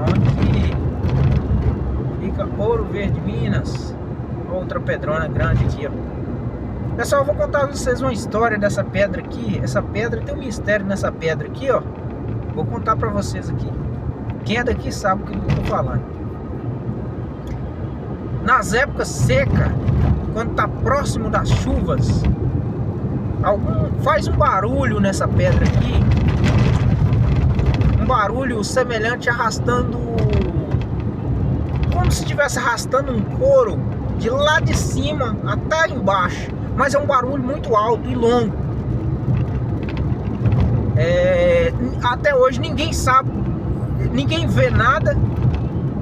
onde fica Ouro Verde, Minas. Outra pedrona grande aqui, ó. Pessoal, eu vou contar pra vocês uma história dessa pedra aqui. Essa pedra, tem um mistério nessa pedra aqui, ó. Vou contar pra vocês aqui. Quem é daqui sabe o que eu tô falando. Nas épocas secas, quando tá próximo das chuvas, faz um barulho nessa pedra aqui. Um barulho semelhante arrastando, como se estivesse arrastando um couro de lá de cima até embaixo. Mas é um barulho muito alto e longo. Até hoje ninguém sabe, ninguém vê nada,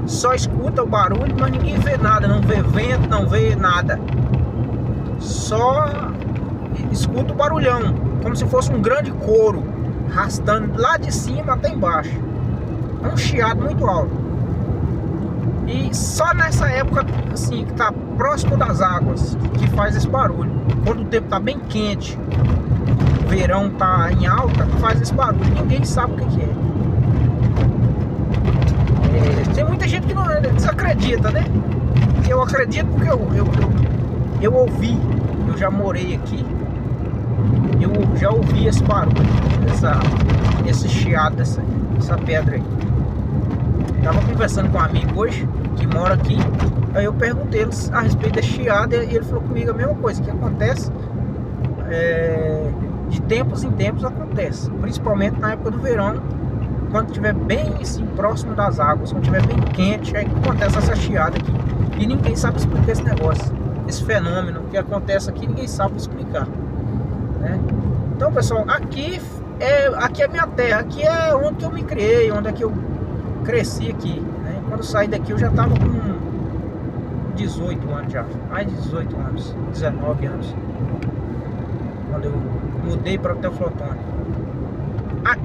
só escuta o barulho, mas ninguém vê nada, não vê vento, não vê nada, só escuta o barulhão, como se fosse um grande couro arrastando lá de cima até embaixo. É um chiado muito alto. E só nessa época assim, que tá próximo das águas, que faz esse barulho. Quando o tempo tá bem quente, o verão tá em alta, faz esse barulho. Ninguém sabe o que é. Tem muita gente que não desacredita, né? Eu acredito porque eu ouvi, eu já morei aqui, eu já ouvi esse barulho, esse chiado dessa pedra aí. Tava conversando com um amigo hoje, que mora aqui. Aí eu perguntei a respeito desse chiado, e ele falou comigo a mesma coisa, que acontece de tempos em tempos acontece, principalmente na época do verão, quando estiver bem assim, próximo das águas, quando estiver bem quente, aí acontece essa chiada aqui. E ninguém sabe explicar esse negócio, esse fenômeno que acontece aqui, ninguém sabe explicar, né? Então, pessoal, aqui é minha terra, aqui é onde eu me criei, onde é que eu cresci aqui, né? Quando eu saí daqui eu já estava com 18 anos já, mais de 18 anos, 19 anos, quando eu mudei para o Teoflotone. Aqui